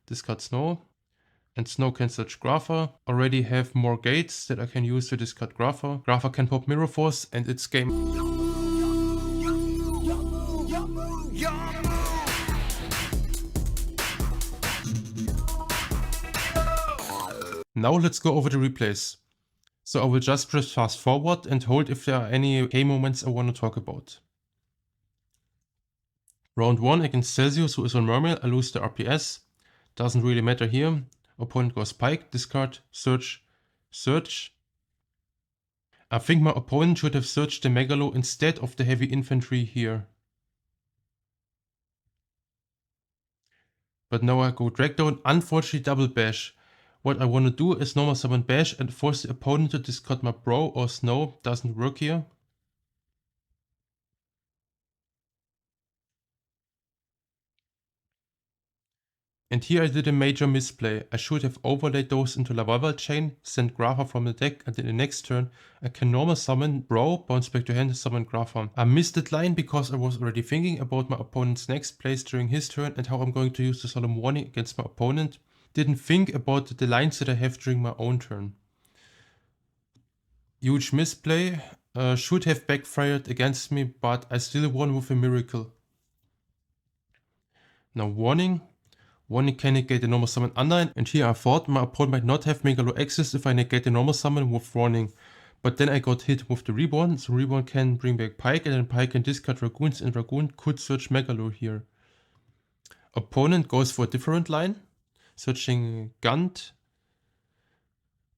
discard Snow, and Snow can search Grapha. Already have more gates that I can use to discard Grapha. Grapha can pop Mirror Force and it's game. Now let's go over the replays. So I will just press fast forward and hold if there are any game moments I want to talk about. Round 1 against Celsius, who is on Mermail, I lose the RPS. Doesn't really matter here. Opponent goes Pike, discard, search, search. I think my opponent should have searched the Megalo instead of the heavy infantry here. But now I go drag down, unfortunately double bash. What I want to do is normal summon bash and force the opponent to discard my Bro or Snow. Doesn't work here. And here I did a major misplay. I should have overlaid those into Lavalval chain, send Grapha from the deck, and in the next turn I can normal summon Bro, bounce back to hand, summon Grapha. I missed that line because I was already thinking about my opponent's next plays during his turn and how I'm going to use the Solemn Warning against my opponent. Didn't think about the lines that I have during my own turn. Huge misplay. Should have backfired against me, but I still won with a miracle. Now Warning. Warning can negate the normal summon unline, and here I thought my opponent might not have Megalo access if I negate the normal summon with Warning. But then I got hit with the Reborn, so Reborn can bring back Pike, and then Pike can discard Dragoons, and Dragoon could search Megalo here. Opponent goes for a different line, searching Gant,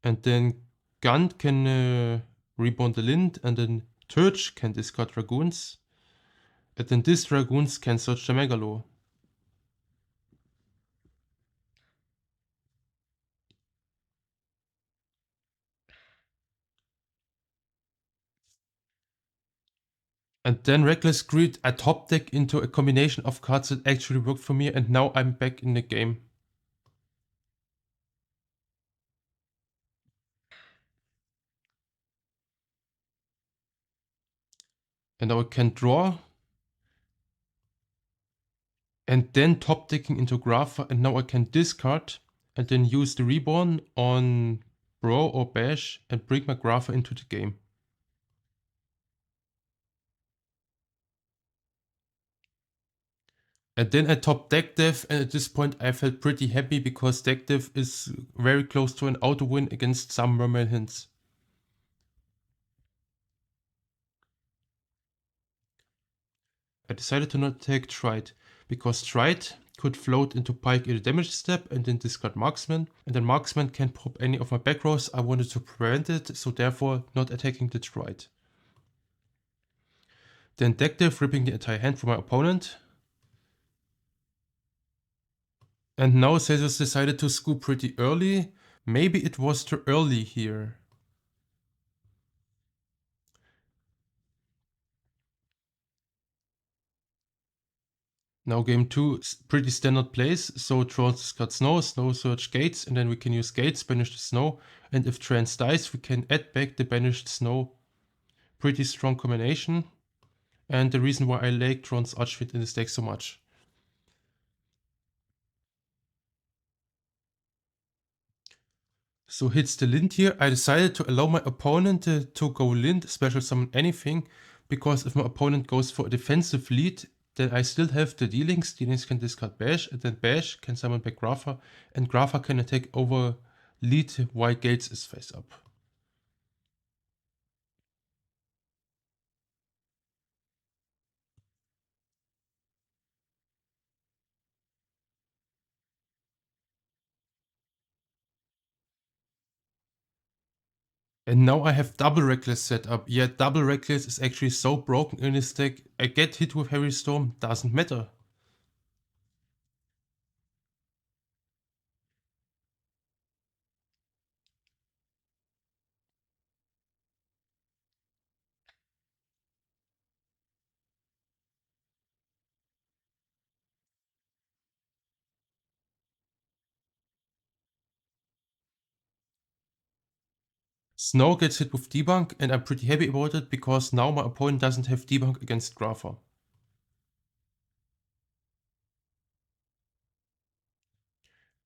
and then Gant can Reborn the Lind, and then Turch can discard Dragoons, and then this Dragoons can search the Megalo. And then Reckless Greed, I top deck into a combination of cards that actually worked for me, and now I'm back in the game. And now I can draw. And then top decking into Grapha, and now I can discard and then use the Reborn on Bro or Bash and bring my Grapha into the game. And then I top deck dev, and at this point I felt pretty happy because deck dev is very close to an auto win against some Mermail hints. I decided to not take Trite, because Trite could float into Pike in the damage step and then discard Marksman, and then Marksman can pop any of my back rows. I wanted to prevent it, so therefore not attacking the Trite. Then deck dev, ripping the entire hand from my opponent. And now Celsius decided to scoop pretty early. Maybe it was too early here. Now game 2, pretty standard plays. So Trance discard Snow, Snow search Gates, and then we can use Gates, banish the Snow. And if Trance dies, we can add back the banished Snow. Pretty strong combination. And the reason why I like Trance Archfiend in this deck so much. So hits the Lind here. I decided to allow my opponent to go Lind, special summon anything, because if my opponent goes for a defensive lead, then I still have the dealings. Dealings can discard Bash, and then Bash can summon back Grapha, and Grapha can attack over lead while Gates is face up. And now I have double Reckless set up. Yeah, double Reckless is actually so broken in this deck. I get hit with Heavy Storm, doesn't matter. Snow gets hit with debunk, and I'm pretty happy about it because now my opponent doesn't have debunk against Grapha.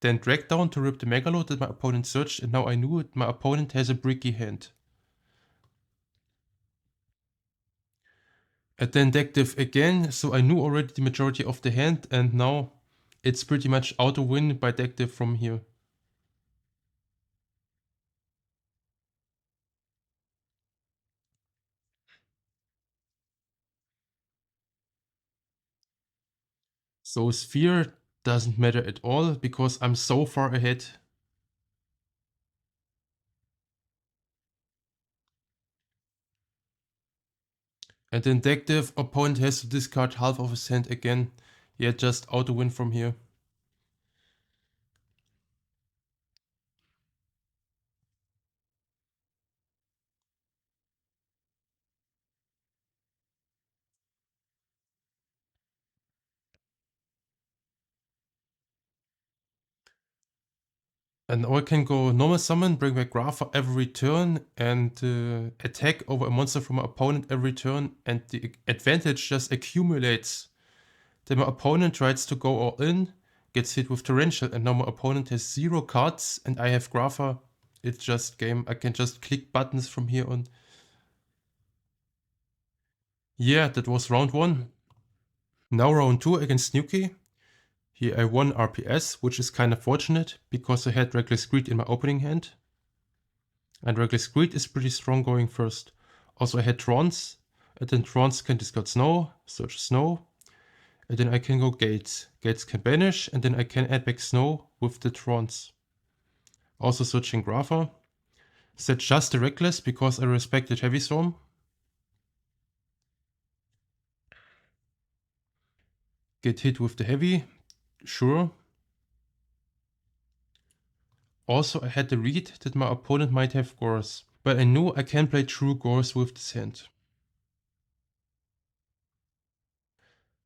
then drag down to rip the Megalo that my opponent searched, and now I knew my opponent has a bricky hand. And then deck div again, so I knew already the majority of the hand, and now it's pretty much auto win by deck div from here. So sphere doesn't matter at all because I'm so far ahead. And then deck div, opponent has to discard half of his hand again. Yeah, just auto win from here. And now I can go normal summon, bring back Grapha every turn, and attack over a monster from my opponent every turn, and the advantage just accumulates. Then my opponent tries to go all in, gets hit with Torrential, and now my opponent has 0 cards, and I have Grapha. It's just game. I can just click buttons from here on. Yeah, that was round 1. Now round 2 against Nuki. Here I won RPS, which is kind of fortunate, because I had Reckless Greed in my opening hand. And Reckless Greed is pretty strong going first. Also I had Trance, and then Trance can discard Snow, search Snow. And then I can go Gates. Gates can banish, and then I can add back Snow with the Trance. Also searching Grapha. Set just the Reckless because I respected Heavy Storm. Get hit with the Heavy, sure. Also I had the read that my opponent might have Gores, but I knew I can play true Gores with this hand.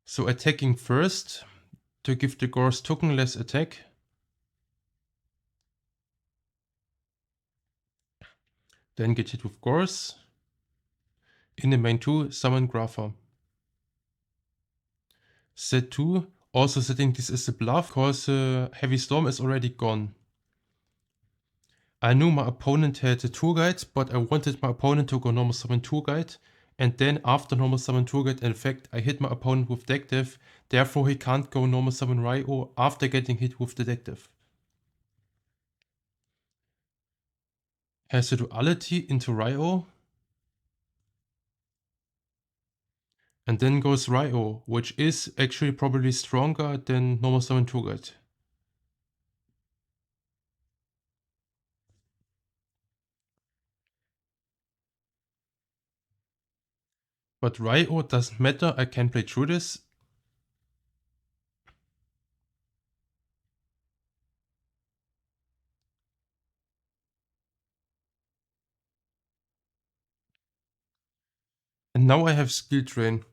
So attacking first to give the Gores token less attack. Then get hit with Gores. In the main 2, summon Grapha. Set 2, also setting this as a bluff because Heavy Storm is already gone. I knew my opponent had a Tour Guide, but I wanted my opponent to go normal summon Tour Guide. And then after normal summon Tour Guide, in fact, I hit my opponent with deck div, therefore he can't go normal summon Ryo after getting hit with the deck div. Has a duality into Ryo. And then goes Ryo, which is actually probably stronger than normal summon Tour Guide. But Ryo doesn't matter, I can play through this. And now I have Skill Drain.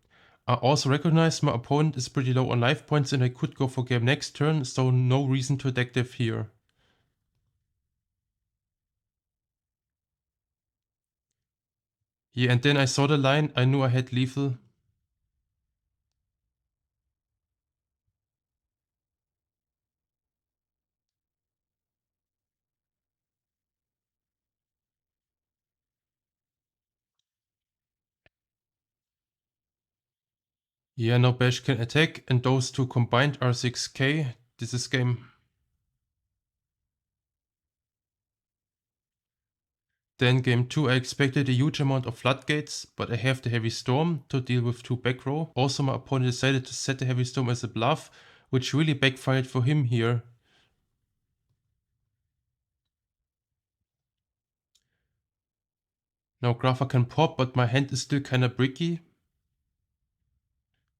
I also recognize my opponent is pretty low on life points and I could go for game next turn, so no reason to deck div here. Yeah, and then I saw the line, I knew I had lethal. Yeah, now Bash can attack, and those two combined are 6k. This is game. Then game 2 I expected a huge amount of floodgates, but I have the heavy storm to deal with 2 back row. Also my opponent decided to set the heavy storm as a bluff, which really backfired for him here. Now Grapha can pop, but my hand is still kinda bricky.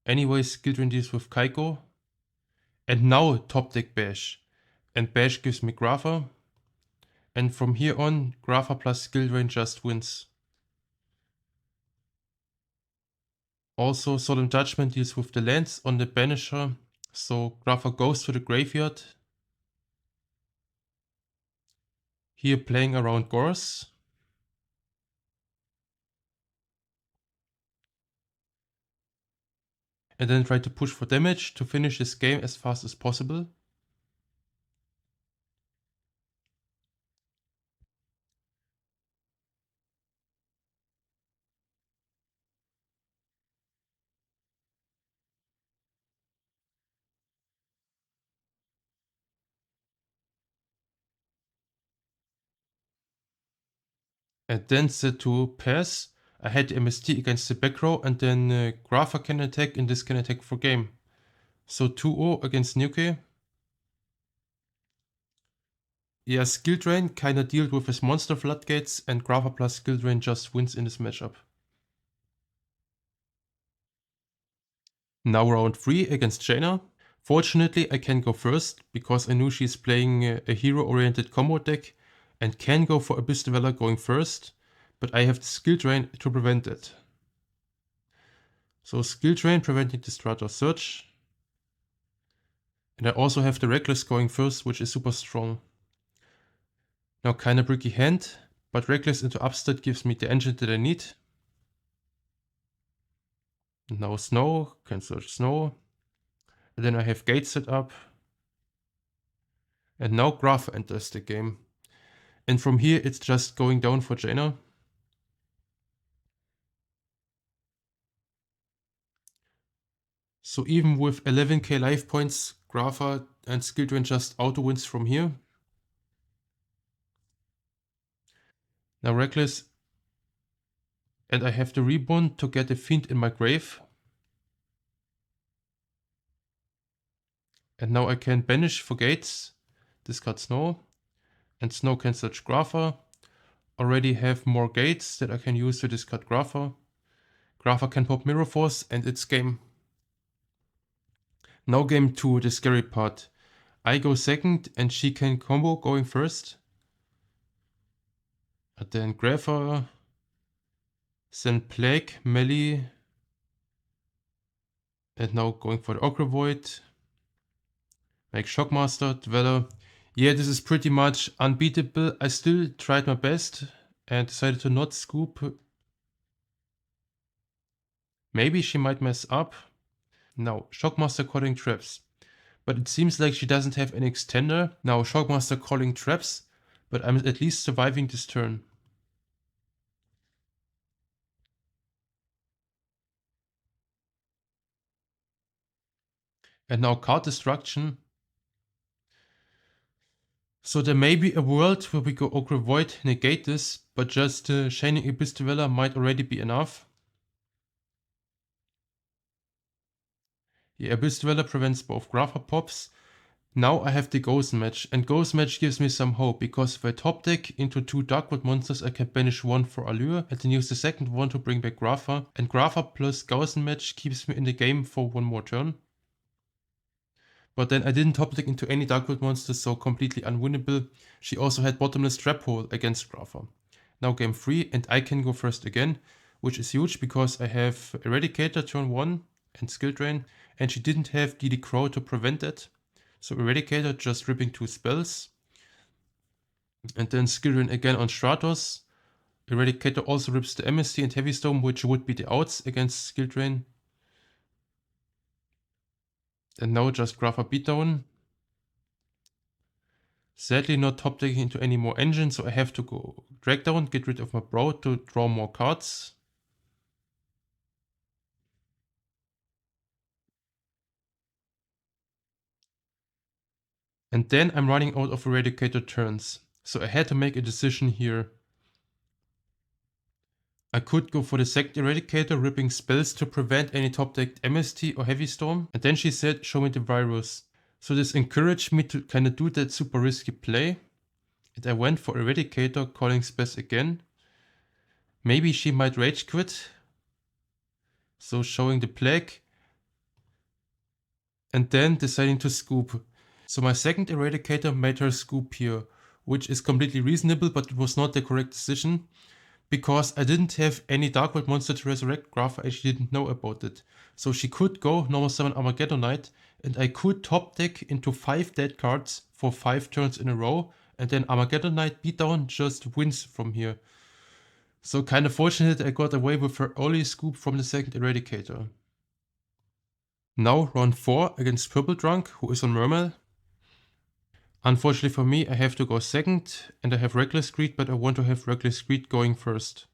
Anyways, skill drain deals with Kaiko. And now top deck Bash. And Bash gives me Grapha. And from here on, Grapha plus skill drain just wins. Also, Solemn Judgment deals with the lands on the Banisher, so Grapha goes to the graveyard. Here playing around Gores. And then try to push for damage to finish this game as fast as possible. and then set to pass. I had MST against the back row, and then Grapha can attack, and this can attack for game. So 2-0 against Nuke. Yeah, Skill Drain kinda dealt with his monster floodgates, and Grapha plus Skill Drain just wins in this matchup. Now round 3 against Jaina. Fortunately, I can go first, because I knew she's playing a hero-oriented combo deck, and can go for Abyss Dweller going first, but I have the Skill Drain to prevent it. So Skill Drain preventing the Stratos Search. And I also have the Reckless going first, which is super strong. Now kinda bricky hand, but Reckless into Upstart gives me the engine that I need. And now Snow, can search Snow. And then I have Gate set up. And now Graph enters the game. And from here it's just going down for Jaina. So even with 11k life points, Grapha and Skill Drain just auto wins from here. Now Reckless. And I have the Reborn to get a Fiend in my grave. And now I can banish for gates, discard Snow. And Snow can search Grapha. Already have more gates that I can use to discard Grapha. Grapha can pop Mirror Force, and it's game. Now game 2, the scary part. I go second and she can combo going first. And then Grapha, then Plague, Melee. And now going for the Ogre Void. Make Shockmaster, Dweller. Yeah, this is pretty much unbeatable. I still tried my best and decided to not scoop. Maybe she might mess up. Now, Shockmaster calling traps. But it seems like she doesn't have an extender. Now, Shockmaster calling traps, but I'm at least surviving this turn. And now card destruction. So there may be a world where we go Ogre Void, negate this, but just Shining Abyss Dweller might already be enough. The Abyss Dweller prevents both Grapha pops. Now I have the Ghost Match, and Ghost Match gives me some hope, because if I top deck into 2 Darkwood monsters, I can banish one for Allure, and then use the second one to bring back Grapha, and Grapha plus Ghost Match keeps me in the game for one more turn. But then I didn't top deck into any Darkwood monsters, so completely unwinnable. She also had Bottomless Trap Hole against Grapha. Now game 3, and I can go first again, which is huge because I have Eradicator turn 1 and Skill Drain, and she didn't have DD Crow to prevent it. So Eradicator just ripping 2 spells. And then Skill Drain again on Stratos. Eradicator also rips the MST and Heavy Storm, which would be the outs against Skill Drain. And now just Grapha Beatdown. Sadly not top decking into any more engines, so I have to go drag down, get rid of my Bro to draw more cards. And then I'm running out of Eradicator turns, so I had to make a decision here. I could go for the second Eradicator, ripping spells to prevent any top decked MST or Heavy Storm. And then she said, show me the virus. So this encouraged me to kinda do that super risky play. And I went for Eradicator, calling spells again. Maybe she might rage quit. So showing the Plague. And then deciding to scoop. So my second Eradicator made her scoop here, which is completely reasonable, but it was not the correct decision. Because I didn't have any Darkwood monster to resurrect Graph, I actually didn't know about it. So she could go normal summon Armageddon Knight, and I could top deck into 5 dead cards for 5 turns in a row, and then Armageddon Knight beatdown just wins from here. So kinda fortunate I got away with her early scoop from the second Eradicator. Now round 4 against Purple Drunk, who is on Mermail. Unfortunately for me, I have to go second, and I have Reckless Greed, but I want to have Reckless Greed going first.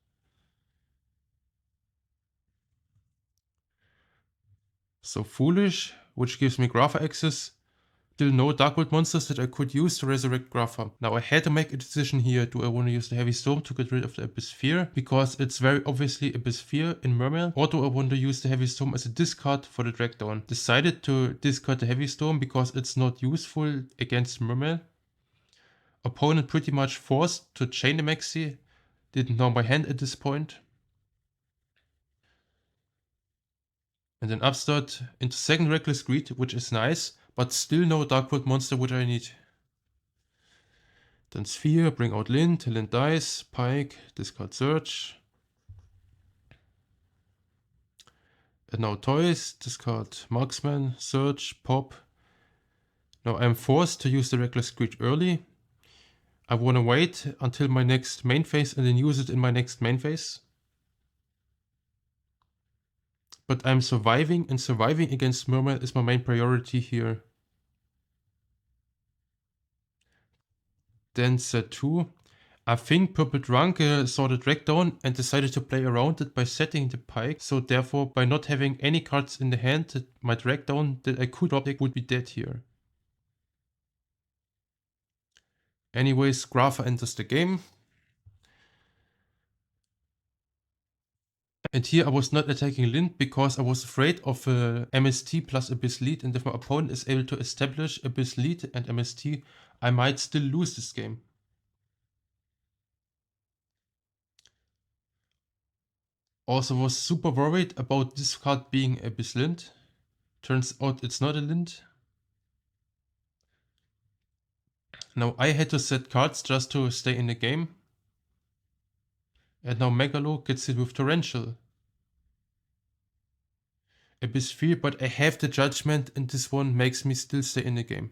So Foolish, which gives me Grapha access. Still no Dark World monsters that I could use to resurrect Grapha. Now I had to make a decision here. Do I want to use the Heavy Storm to get rid of the Abyss Sphere? Because it's very obviously Abyss Sphere in Mermail. Or do I want to use the Heavy Storm as a discard for the Dragdown? Decided to discard the Heavy Storm because it's not useful against Mermail. Opponent pretty much forced to chain the Maxi. Didn't know my hand at this point. And then upstart into second Reckless Greed, which is nice, but still no Dark World monster which I need. Then Sphere, bring out Lint dies, Pike, discard Search. And now Toys, discard Marksman, Search, Pop. Now I'm forced to use the Reckless Greed early. I want to wait until my next main phase and then use it in my next main phase. But I'm surviving, and surviving against Mermail is my main priority here. Then set 2. I think Purple Drunk saw the drag down and decided to play around it by setting the Pike, so therefore by not having any cards in the hand, my drag down that I could drop deck would be dead here. Anyways, Grapha enters the game. And here I was not attacking Lint because I was afraid of MST plus Abyss lead, and if my opponent is able to establish Abyss lead and MST, I might still lose this game. Also was super worried about this card being Abyss Lint. Turns out it's not a Lint. Now I had to set cards just to stay in the game. And now Megalo gets hit with Torrential. Abyss 3, but I have the Judgment and this one makes me still stay in the game.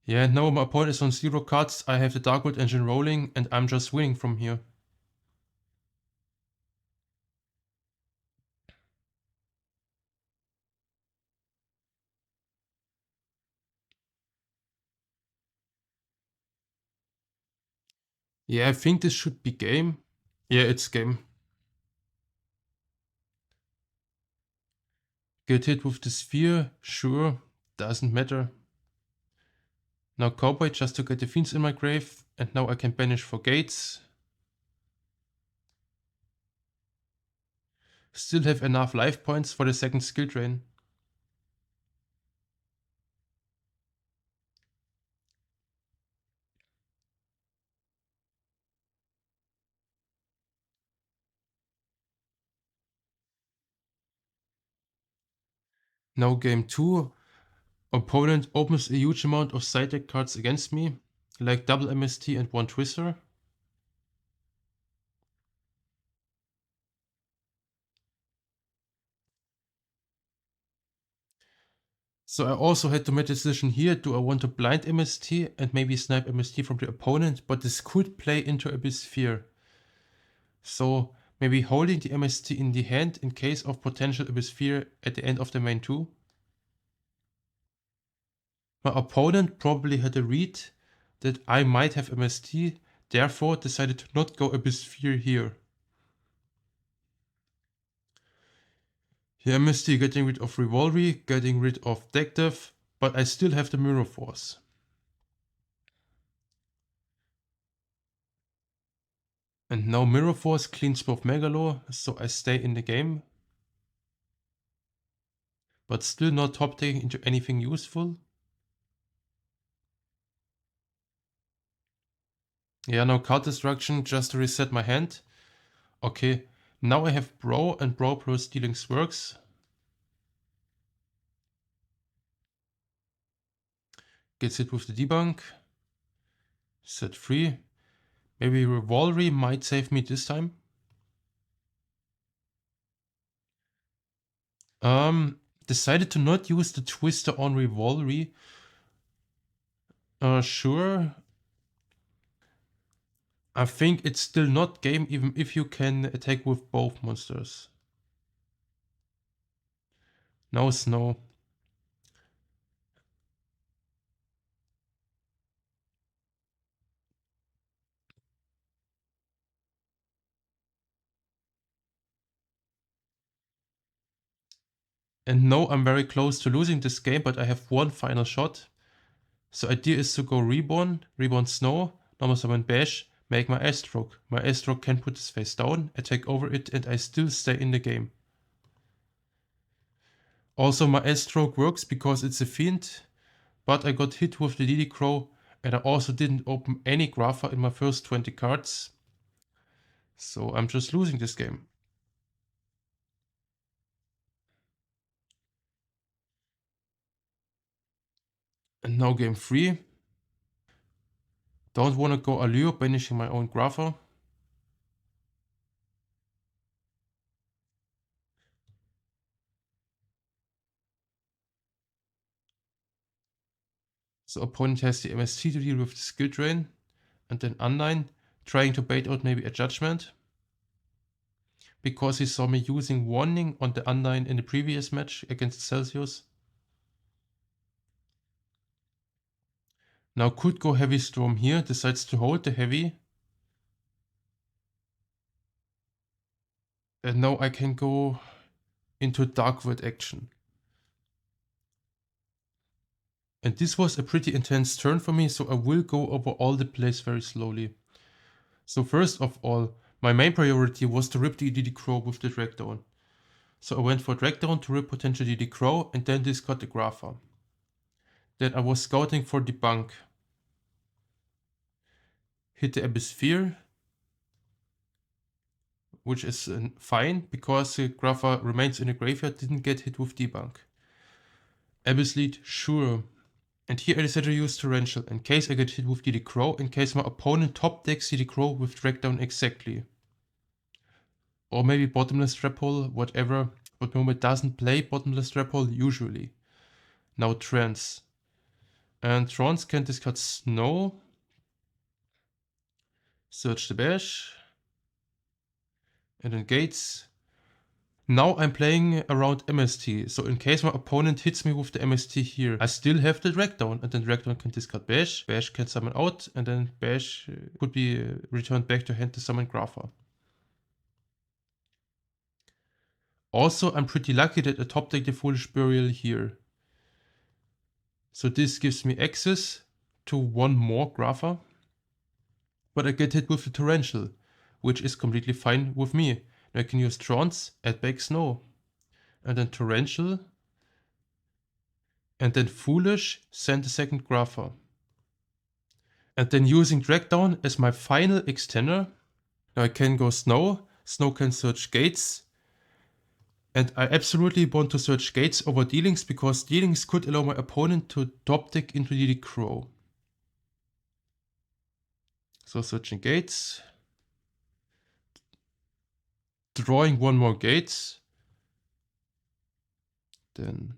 Yeah, now my opponent is on 0 cards, I have the Dark World engine rolling and I'm just winning from here. Yeah, I think this should be game. Yeah, it's game. Get hit with the Sphere, sure, doesn't matter. Now Cowboy just to get the Fiends in my grave, and now I can banish for Gates. Still have enough life points for the second skill drain. Now game 2. Opponent opens a huge amount of side deck cards against me, like double MST and 1 Twister. So I also had to make a decision here, do I want to blind MST and maybe snipe MST from the opponent, but this could play into Abyss Sphere. So maybe holding the MST in the hand in case of potential Abyss Sphere at the end of the main 2. My opponent probably had a read that I might have MST, therefore decided to not go Abyss Sphere here. Here MST getting rid of Rivalry, getting rid of Deck Death, but I still have the Mirror Force. And now Mirror Force cleans both Megalo, so I stay in the game. But still not top taking into anything useful. Yeah, now card destruction just to reset my hand. Okay, now I have Bro and Bro plus Dealings works. Gets hit with the debunk. Set free. Maybe Rivalry might save me this time. Decided to not use the Twister on Rivalry. Sure. I think it's still not game even if you can attack with both monsters. Now Snow. And no, I'm very close to losing this game, but I have one final shot. So idea is to go reborn snow, normal summon bash, make my S-stroke. My S-stroke can put this face down, attack over it, and I still stay in the game. Also my S-stroke works because it's a fiend, but I got hit with the DD Crow, and I also didn't open any Grapha in my first 20 cards. So I'm just losing this game. And now game 3. Don't wanna go Allure, banishing my own Grapha. So opponent has the MST to deal with the skill drain, and then Unline, trying to bait out maybe a Judgment, because he saw me using Warning on the Unline in the previous match against Celsius. Now could go Heavy Storm here, decides to hold the Heavy. And now I can go into Dark Word action. And this was a pretty intense turn for me, so I will go over all the plays very slowly. So first of all, my main priority was to rip the DD Crow with the Drag Down. So I went for Drag Down to rip potential DD Crow and then discard the Grapha. Then I was scouting for Debunk. Hit the Abyssphere, which is fine because the Grapha remains in the graveyard, didn't get hit with Debunk. Abyss Lead, sure. And here I decided to use Torrential, in case I get hit with DD Crow, in case my opponent top decks DD Crow with Drag Down exactly. Or maybe Bottomless Trap Hole, whatever, but Moment doesn't play Bottomless Trap Hole usually. Now Trance. And Trance can discard Snow. Search the Bash. And then Gates. Now I'm playing around MST, so in case my opponent hits me with the MST here, I still have the Drag Down, and then Drag Down can discard Bash, Bash can summon out, and then Bash could be returned back to hand to summon Grapha. Also, I'm pretty lucky that I top deck the Foolish Burial here. So this gives me access to one more Grapha, but I get hit with the Torrential, which is completely fine with me. Now I can use Trance, add back Snow, and then Torrential, and then Foolish, send the second Grapha. And then using Drag Down as my final extender. Now I can go Snow, Snow can search Gates, and I absolutely want to search Gates over Dealings because Dealings could allow my opponent to top deck into DD Crow. So searching Gates, drawing one more Gates, then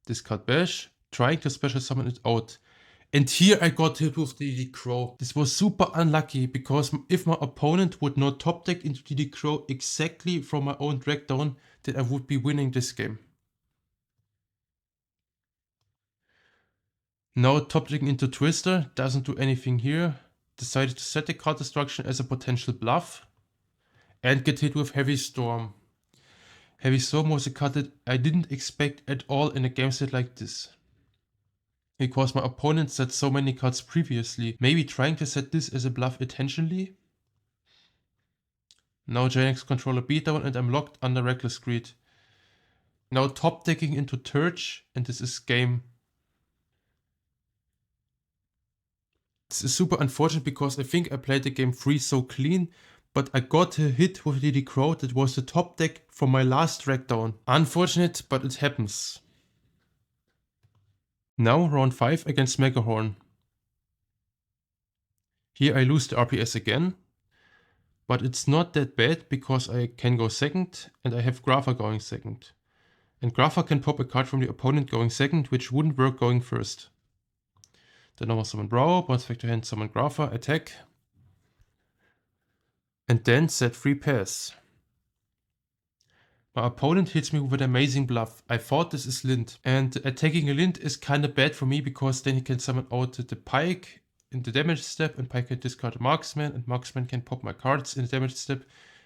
discard Bash, trying to special summon it out. And here I got hit with DD Crow. This was super unlucky because if my opponent would not top deck into DD Crow exactly from my own Drag Down, then I would be winning this game. Now top decking into Twister, doesn't do anything here. Decided to set the card destruction as a potential bluff. And get hit with Heavy Storm. Heavy Storm was a card that I didn't expect at all in a game set like this. Because my opponent set so many cards previously, maybe trying to set this as a bluff intentionally? Now Janex controller beatdown and I'm locked under Reckless Greed. Now top decking into Turge and this is game. This is super unfortunate because I think I played the game 3 so clean, but I got a hit with DD Crow that was the top deck from my last Drag Down. Unfortunate, but it happens. Now round 5 against Megahorn. Here I lose the RPS again, but it's not that bad because I can go second and I have Grapha going second. And Grapha can pop a card from the opponent going second, which wouldn't work going first. Then normal summon Brawl, bounce back to hand, summon Grapha, attack. And then set free pass. My opponent hits me with an amazing bluff. I thought this is Lint. And attacking a Lint is kinda bad for me because then he can summon out the Pike in the damage step and Pike can discard Marksman and Marksman can pop my cards in the damage step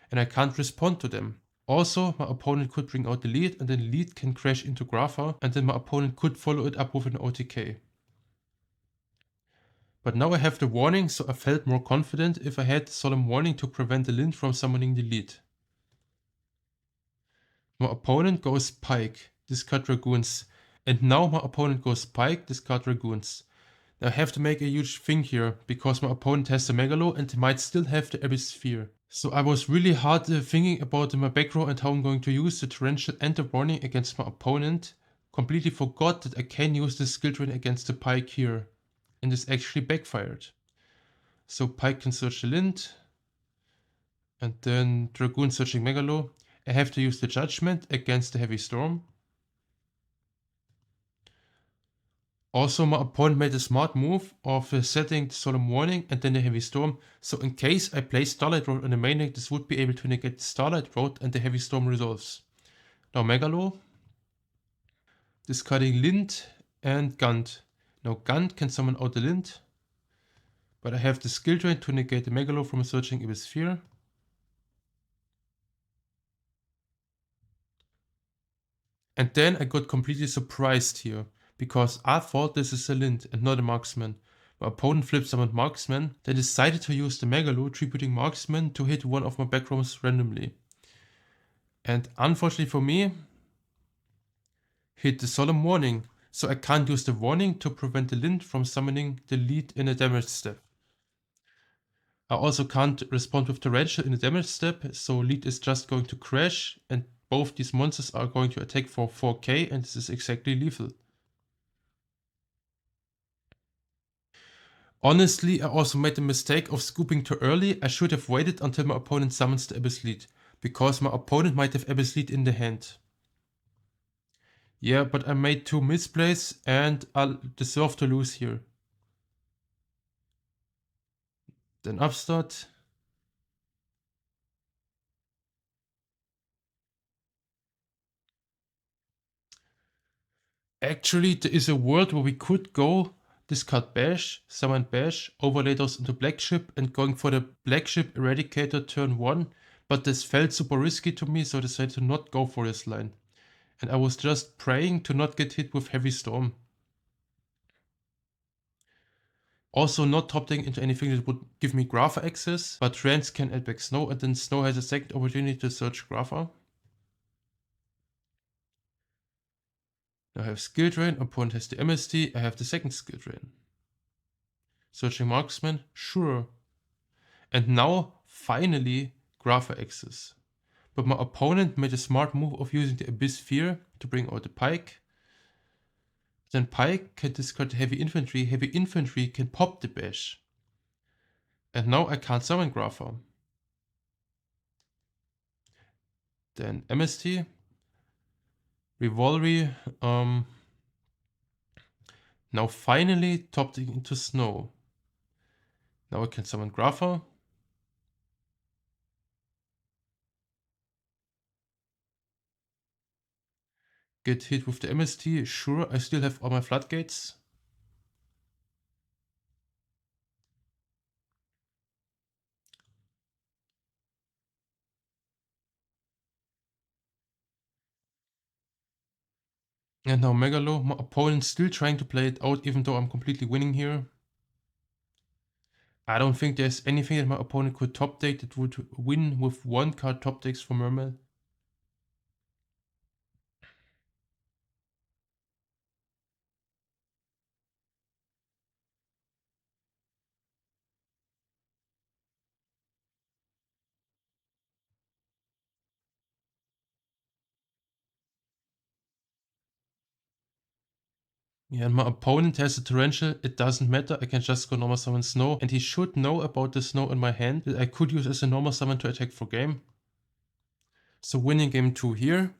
and I can't respond to them. Also, my opponent could bring out the lead, and then the lead can crash into Grapha, and then my opponent could follow it up with an OTK. But now I have the warning, so I felt more confident if I had the Solemn Warning to prevent the Lind from summoning the lead. My opponent goes Pike, discard Dragoons, and now my opponent goes Pike, discard Dragoons. Now I have to make a huge thing here, because my opponent has the Megalo and might still have the Abyss Sphere. So I was really hard thinking about my back row and how I'm going to use the Torrential and the Warning against my opponent. Completely forgot that I can use the skill drain against the Pike here. And this actually backfired. So Pike can search the Lind. And then Dragoon searching Megalo. I have to use the Judgment against the Heavy Storm. Also, my opponent made a smart move of setting the Solemn Warning and then the Heavy Storm. So in case I play Starlight Road on the main deck, this would be able to negate the Starlight Road and the Heavy Storm resolves. Now Megalo. Discarding Lind and Gund. Now Gund can summon out the Lind. But I have the skill drain to negate the Megalo from searching Abyss Sphere. And then I got completely surprised here, because I thought this is a Lind and not a Marksman. My opponent flip summoned Marksman, then decided to use the Megalo, tributing Marksman to hit one of my back rows randomly. And unfortunately for me, hit the Solemn Warning, so I can't use the Warning to prevent the Lind from summoning the lead in a damage step. I also can't respond with Torrential in a damage step, so lead is just going to crash, and both these monsters are going to attack for 4k, and this is exactly lethal. Honestly, I also made the mistake of scooping too early. I should have waited until my opponent summons the Abyss Lead, because my opponent might have Abyss Lead in the hand. Yeah, but I made 2 misplays and I'll deserve to lose here. Then upstart. Actually, there is a world where we could go discard Bash, summon Bash, overlay those into Black Ship, and going for the Black Ship Eradicator turn 1, but this felt super risky to me, so I decided to not go for this line. And I was just praying to not get hit with Heavy Storm. Also not top decking into anything that would give me Grapha access, but Trance can add back Snow, and then Snow has a second opportunity to search Grapha. Now I have Skill Drain, opponent has the MST, I have the second Skill Drain. Searching Marksman, sure. And now, finally, Grapha access. But my opponent made a smart move of using the Abyss Sphere to bring out the Pike. Then Pike can discard the Heavy Infantry can pop the Bash. And now I can't summon Grapha. Then MST, Rivalry, now finally top decking into Snow. Now I can summon Grapha. Get hit with the MST, sure, I still have all my floodgates. And now Megalo, my opponent's still trying to play it out even though I'm completely winning here. I don't think there's anything that my opponent could top deck that would win with 1 card top decks for Mermaid. Yeah, and my opponent has a Torrential, it doesn't matter, I can just go normal summon Snow, and he should know about the Snow in my hand that I could use as a normal summon to attack for game. So winning game 2 here.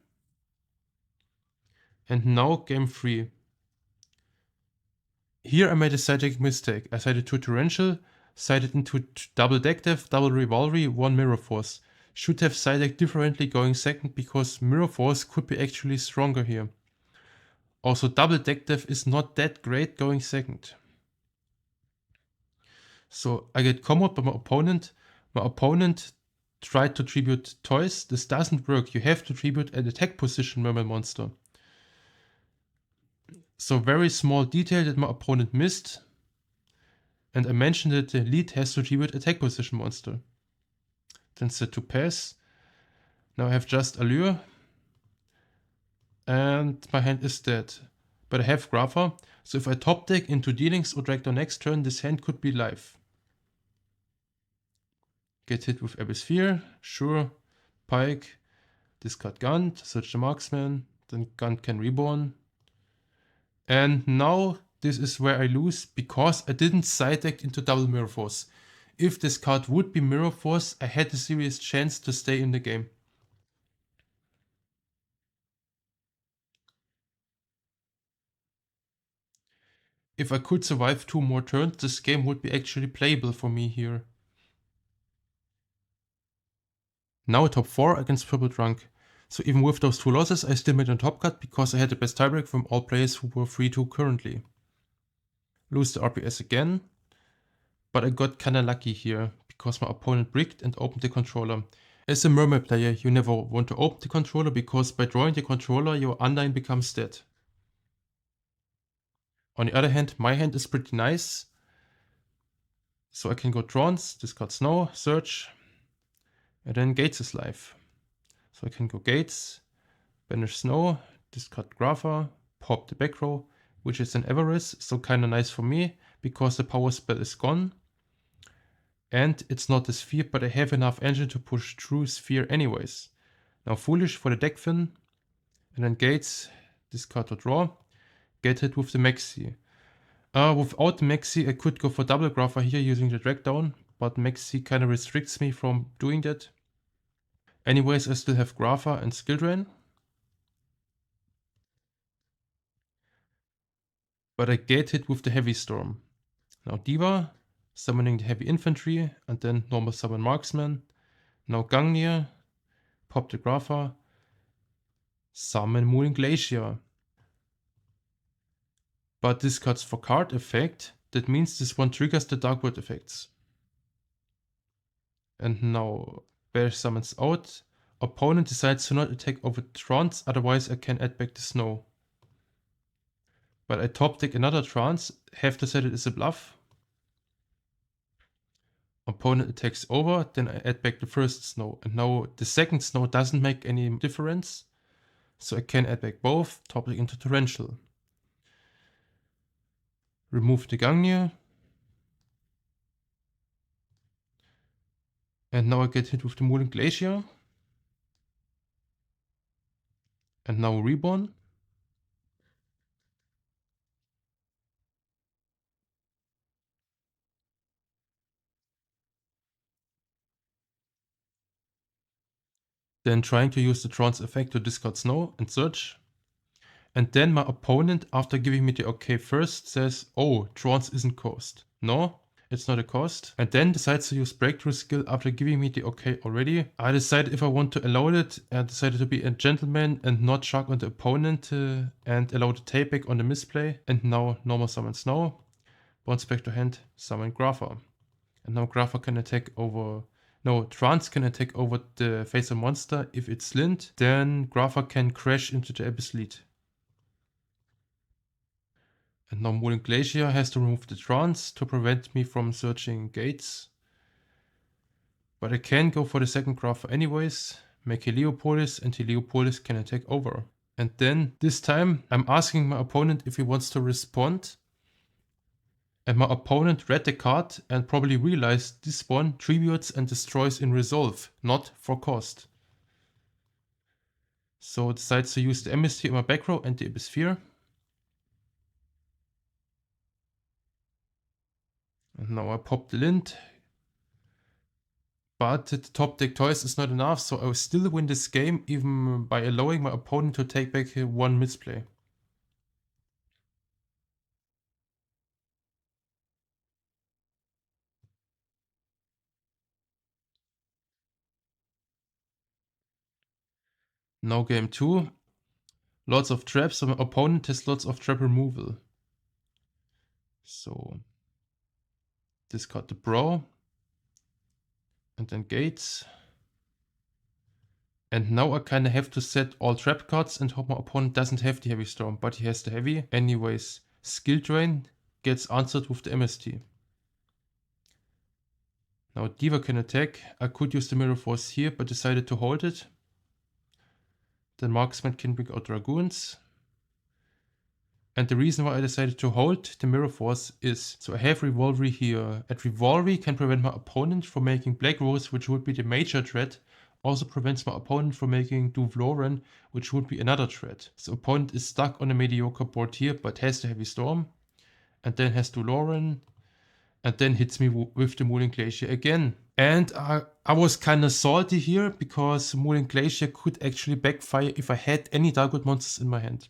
And now game 3. Here I made a side-deck mistake. I sided 2 Torrential, sided into double deck depth, double Rivalry, 1 Mirror Force. Should have side-deck differently going second because Mirror Force could be actually stronger here. Also double deck depth is not that great going second. So I get comboed by my opponent. My opponent tried to tribute toys. This doesn't work. You have to tribute an attack position mermaid monster. So very small detail that my opponent missed. And I mentioned that the lead has to tribute attack position monster. Then set to pass. Now I have just Allure. And my hand is dead. But I have Grapha, so if I top deck into dealings or drag down next turn, this hand could be live. Get hit with Abysphere, sure. Pike, discard Gun, search the marksman, then Gun can reborn. And now this is where I lose because I didn't side deck into double Mirror Force. If this card would be Mirror Force, I had a serious chance to stay in the game. If I could survive 2 more turns, this game would be actually playable for me here. Now top 4 against Purple Drunk. So even with those 2 losses, I still made a top cut because I had the best tiebreak from all players who were 3-2 currently. Lose the RPS again, but I got kinda lucky here because my opponent bricked and opened the controller. As a Mermaid player, you never want to open the controller because by drawing the controller, your unline becomes dead. On the other hand, my hand is pretty nice. So I can go Trance, discard Snow, search, and then Gates is live. So I can go Gates, banish Snow, discard Grapha, pop the back row, which is an Everest, so kinda nice for me, because the power spell is gone. And it's not a sphere, but I have enough engine to push through sphere anyways. Now Foolish for the deck fin, and then Gates, discard to draw, get hit with the Maxi. Without the Maxi I could go for double Grapha here using the drag down, but Maxi kinda restricts me from doing that. Anyways, I still have Grapha and Skill Drain. But I get hit with the Heavy Storm. Now Diva, summoning the Heavy Infantry, and then normal summon Marksman. Now Gungnir, pop the Grapha, summon Mooling Glacier. But this cuts for card effect, that means this one triggers the Dark World effects. And now Bear summons out. Opponent decides to not attack over Trance, otherwise I can add back the Snow. But I top deck another Trance, have to set it as a bluff. Opponent attacks over, then I add back the first Snow. And now the second Snow doesn't make any difference. So I can add back both, top deck into Torrential. Remove the Gungnir. And now I get hit with the Mooling Glacier. And now Reborn. Then trying to use the Trance effect to discard Snow and search. And then my opponent, after giving me the okay first, says, oh, Trance isn't cost. No, it's not a cost. And then decides to use Breakthrough skill after giving me the okay already. I decided if I want to allow it, I decided to be a gentleman and not shark on the opponent and allow the take back on the misplay. And now normal summon Snow. Bounce back to hand, summon Grapha. And now Grapha can attack over... No, Trance can attack over the face of monster. If it's Lint, then Grapha can crash into the Abyss lead. And now Mooling Glacier has to remove the Trance to prevent me from searching Gates. But I can go for the second Grapha anyways, make Heliopolis, and Heliopolis can attack over. And then, this time, I'm asking my opponent if he wants to respond. And my opponent read the card and probably realized this one tributes and destroys in resolve, not for cost. So decides to use the Amnesty in my back row and the Abysphere. And now I pop the Lint. But the top deck toys is not enough, so I will still win this game even by allowing my opponent to take back one misplay. Now game 2. Lots of traps, so my opponent has lots of trap removal. So discard the Bro. And then Gates. And now I kinda have to set all trap cards and hope my opponent doesn't have the heavy storm, but he has the heavy. Anyways, skill drain gets answered with the MST. Now Diva can attack. I could use the Mirror Force here, but decided to hold it. Then Marksman can bring out Dragoons. And the reason why I decided to hold the Mirror Force is, so I have Rivalry here. And Rivalry can prevent my opponent from making Black Rose, which would be the major threat. Also prevents my opponent from making Duvloran, which would be another threat. So opponent is stuck on a mediocre board here, but has the Heavy Storm. And then has Duvloran. And then hits me with the Mooling Glacier again. And I was kinda salty here, because Mooling Glacier could actually backfire if I had any Darkwood monsters in my hand.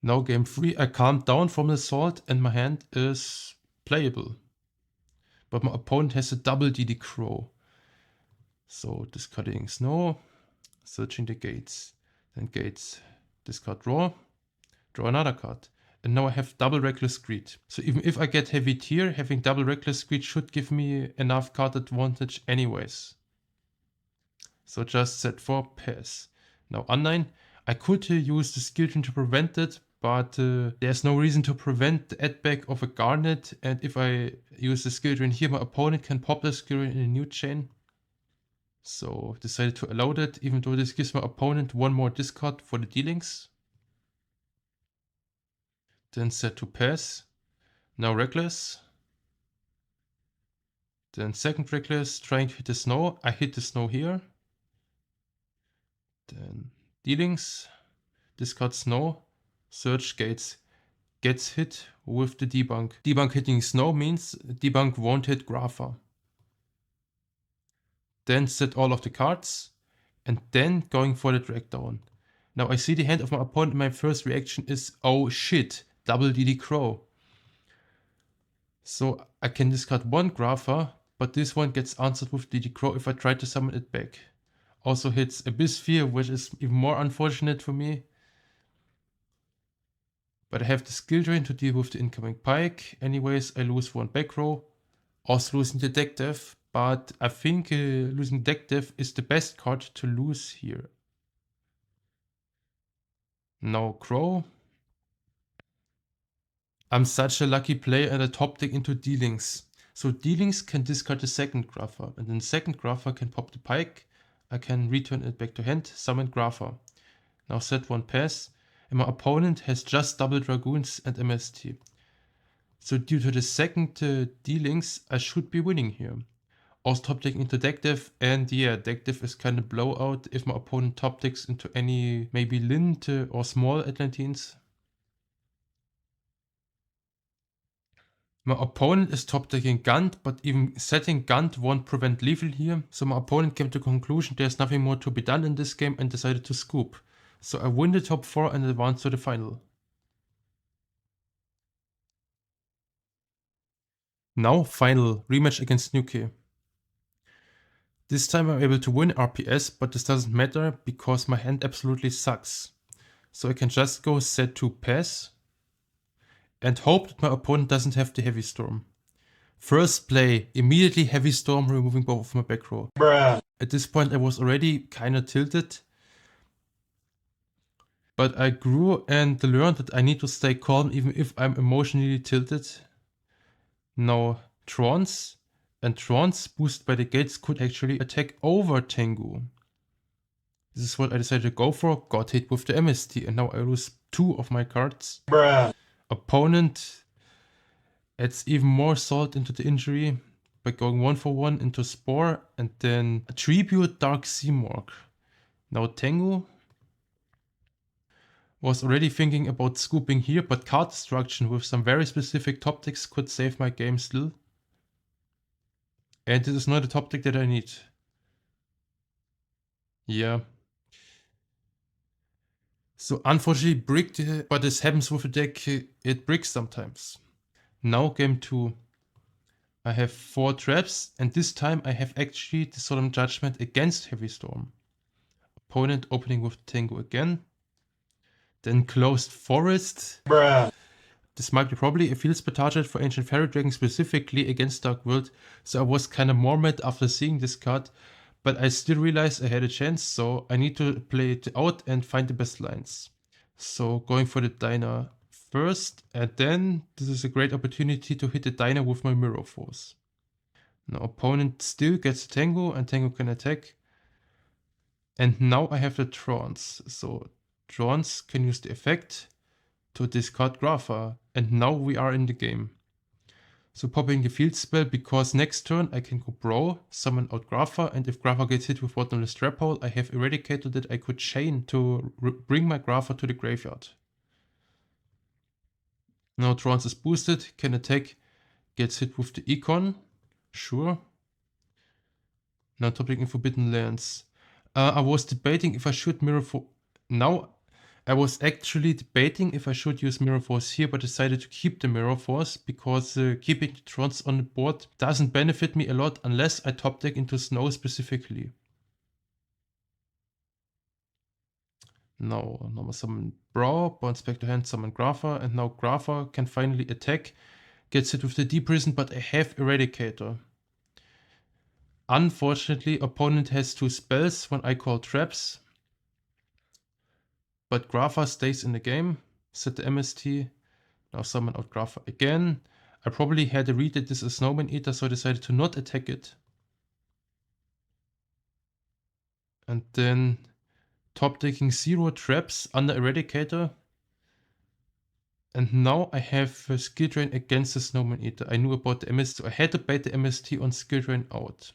Now game 3, I calmed down from the salt and my hand is playable. But my opponent has a double DD Crow. So discarding Snow, searching the gates. Then gates, discard draw another card. And now I have double Reckless Greed. So even if I get heavy tier, having double Reckless Greed should give me enough card advantage anyways. So just set 4, pass. Now Undyne, I could use the skill chain to prevent it, but there's no reason to prevent the add back of a Garnet, and if I use the skill chain here, my opponent can pop the skill chain in a new chain. So decided to allow that, even though this gives my opponent one more discard for the dealings. Then set to pass. Now Reckless. Then second Reckless, trying to hit the Snow. I hit the Snow here. Then dealings. Discard Snow. Search gates. Gets hit with the debunk. Debunk hitting Snow means debunk won't hit Grapha. Then set all of the cards. And then going for the drag down. Now I see the hand of my opponent. My first reaction is, oh shit, double DD Crow. So I can discard one Grapha, but this one gets answered with DD Crow if I try to summon it back. Also hits Abyss Sphere, which is even more unfortunate for me. But I have the skill drain to deal with the incoming pike. Anyways, I lose one back row. Also losing the deck death, but I think losing deck death is the best card to lose here. Now Crow. I'm such a lucky player and I top deck into Dealings. So Dealings can discard the second Grapha, and then second Grapha can pop the pike. I can return it back to hand, summon Grapha. Now set one pass, and my opponent has just double Dragoons and MST. So due to the second Dealings, I should be winning here. Also top decking into deck death, and yeah, deck death is kind of blowout if my opponent top decks into any maybe Lint or small Atlantines. My opponent is top decking Gant, but even setting Gant won't prevent lethal here, so my opponent came to the conclusion there's nothing more to be done in this game and decided to scoop. So I win the top 4 and advance to the final. Now final, rematch against Nuke. This time I'm able to win RPS, but this doesn't matter because my hand absolutely sucks. So I can just go set to pass and hope that my opponent doesn't have the Heavy Storm. First play, immediately Heavy Storm, removing both of my back row. Bruh. At this point I was already kinda tilted. But I grew and learned that I need to stay calm even if I'm emotionally tilted. Now Trance and Trance boosted by the gates could actually attack over Tengu. This is what I decided to go for, got hit with the MST, and now I lose 2 of my cards. Bruh. Opponent adds even more salt into the injury by going 1 for 1 into Spore and then Tribute Dark Seamorg. Now Tengu was already thinking about scooping here, but card destruction with some very specific top decks could save my game still. And this is not a top deck that I need. Yeah. So unfortunately bricked, but this happens with a deck, it bricks sometimes. Now game 2. I have 4 traps, and this time I have actually the Solemn Judgment against Heavy Storm. Opponent opening with Tengu again. Then Closed Forest. Bruh. This might be probably a field spell target for Ancient Fairy Dragon specifically against Dark World, so I was kinda more mad after seeing this card, but I still realized I had a chance, so I need to play it out and find the best lines. So going for the Diner first, and then this is a great opportunity to hit the Diner with my Mirror Force. Now opponent still gets a Tango, and Tango can attack. And now I have the Trance, so Trance can use the effect to discard Grapha, and now we are in the game. So popping the field spell, because next turn I can go Brawl, summon out Grapha, and if Grapha gets hit with Bottomless Trap Hole, I have Eradicator that I could chain to bring my Grapha to the graveyard. Now Trance is boosted, can attack, gets hit with the Econ, sure. Now topping in Forbidden Lands. I was debating if I should Mirror Force. Now I was actually debating if I should use Mirror Force here, but decided to keep the Mirror Force because keeping the Trons on the board doesn't benefit me a lot unless I top deck into Snow specifically. Now normal summon Brawl, bounce back to hand, summon Grapha, and now Grapha can finally attack, gets hit with the Deep Prison, but I have Eradicator. Unfortunately, opponent has 2 spells when I call traps. But Grapha stays in the game. Set the MST. Now summon out Grapha again. I probably had a read that this is Snowman Eater, so I decided to not attack it. And then top decking 0 traps under Eradicator. And now I have a Skill Drain against the Snowman Eater. I knew about the MST, so I had to bait the MST on Skill Drain out.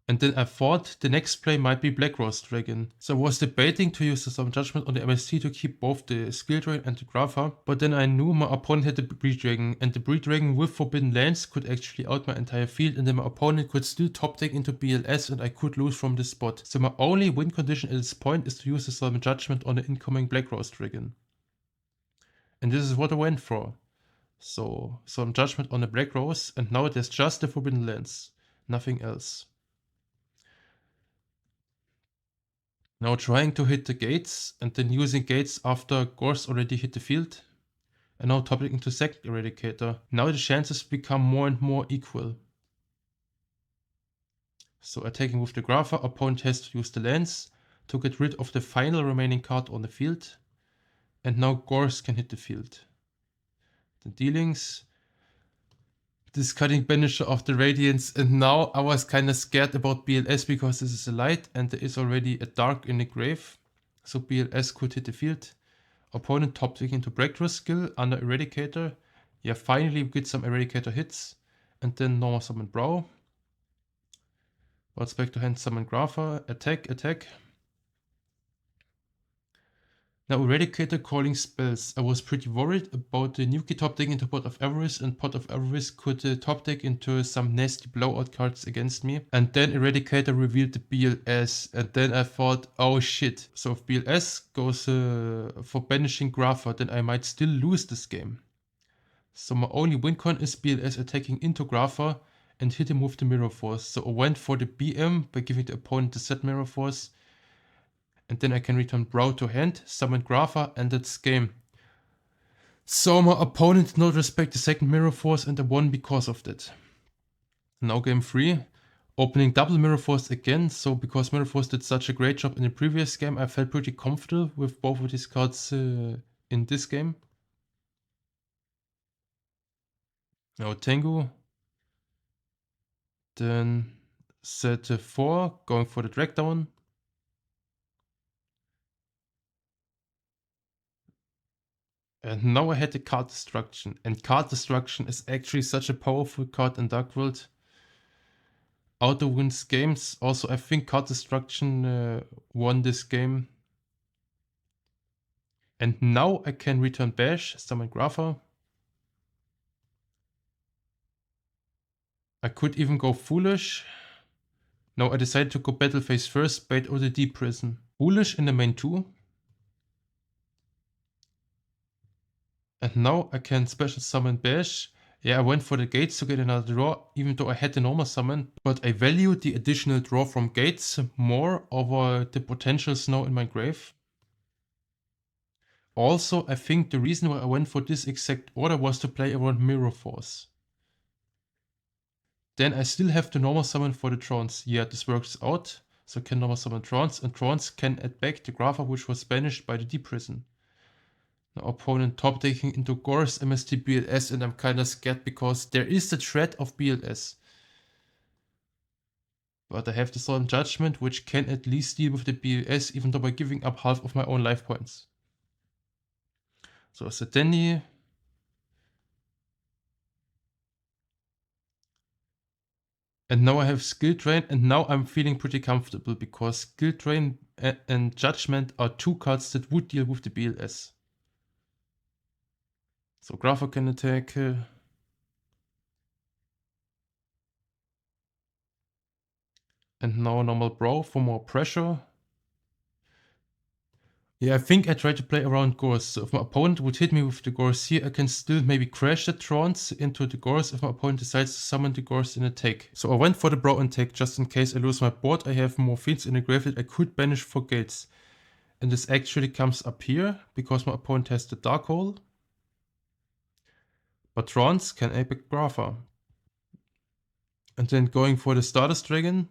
And then I thought the next play might be Black Rose Dragon. So I was debating to use the Summon Judgment on the MST to keep both the Skill Drain and the Grapha, but then I knew my opponent had the Breed Dragon, and the Breed Dragon with Forbidden Lands could actually out my entire field, and then my opponent could still top deck into BLS and I could lose from this spot. So my only win condition at this point is to use the Summon Judgment on the incoming Black Rose Dragon. And this is what I went for. So Summon Judgment on the Black Rose, and now there's just the Forbidden Lands, nothing else. Now trying to hit the gates and then using gates after Gorse already hit the field. And now topping into second Eradicator. Now the chances become more and more equal. So attacking with the Grapha, opponent has to use the lands to get rid of the final remaining card on the field. And now Gorse can hit the field. The dealings. Discarding Banisher of the Radiance, and now I was kinda scared about BLS because this is a light and there is already a dark in the grave. So BLS could hit the field. Opponent top decking into Breakthrough skill under Eradicator. Yeah, finally we get some Eradicator hits. And then normal summon Brawl. Bounce back to hand, summon Grapha. Attack, attack. Now Eradicator calling spells. I was pretty worried about the Nuki top deck into Pot of Avarice, and Pot of Avarice could top deck into some nasty blowout cards against me. And then Eradicator revealed the BLS, and then I thought, oh shit. So if BLS goes for banishing Grapha, then I might still lose this game. So my only win con is BLS attacking into Grapha and hit him with the Mirror Force. So I went for the BM by giving the opponent the set Mirror Force. And then I can return Brawl to hand, summon Grapha, and that's game. So my opponent did not respect the second Mirror Force and I won because of that. Now game 3. Opening double Mirror Force again, so because Mirror Force did such a great job in the previous game, I felt pretty comfortable with both of these cards in this game. Now Tengu. Then set 4, going for the drag down. And now I had the Card Destruction, and Card Destruction is actually such a powerful card in Dark World. Auto wins games. Also, I think Card Destruction won this game. And now I can return Bash, summon Grapha. I could even go Foolish. No, I decided to go Battle Phase first, bait or the Deep Prison. Foolish in the main 2. And now I can special summon Bash. Yeah, I went for the gates to get another draw, even though I had the normal summon, but I valued the additional draw from gates more over the potential snow in my grave. Also, I think the reason why I went for this exact order was to play around Mirror Force. Then I still have the normal summon for the Trance. Yeah, this works out. So I can normal summon Trance, and Trance can add back the Grapha which was banished by the Deep Prison. Now opponent top decking into Gorse, MST, BLS, and I'm kinda scared because there is the threat of BLS. But I have the Solemn Judgment which can at least deal with the BLS even though by giving up half of my own life points. So Sateni. And now I have Skill Drain, and now I'm feeling pretty comfortable because Skill Drain and Judgment are two cards that would deal with the BLS. So Grapha can attack. And now normal Brow for more pressure. Yeah, I think I try to play around Gorse. So if my opponent would hit me with the Gorse here, I can still maybe crash the Trance into the Gorse if my opponent decides to summon the Gorse in a take. So I went for the Brow and take just in case I lose my board. I have more fields in the grave that I could banish for gates. And this actually comes up here because my opponent has the Dark Hole. But Trance can Apex Grapha. And then going for the Stardust Dragon.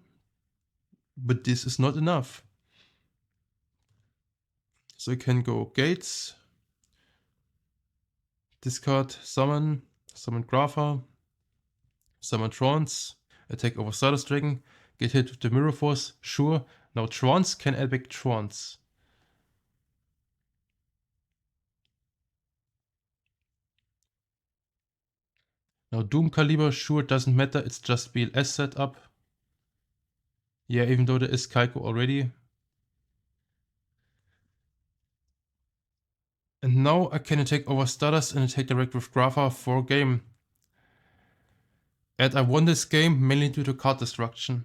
But this is not enough. So I can go Gates, discard, summon Grapha, summon Trance, attack over Stardust Dragon, get hit with the Mirror Force, sure. Now Trance can add back Trance. Now Doom Caliber, sure, doesn't matter, it's just BLS setup. Yeah, even though there is Kaiko already. And now I can attack over Stardust and attack direct with Grapha for game. And I won this game mainly due to card destruction.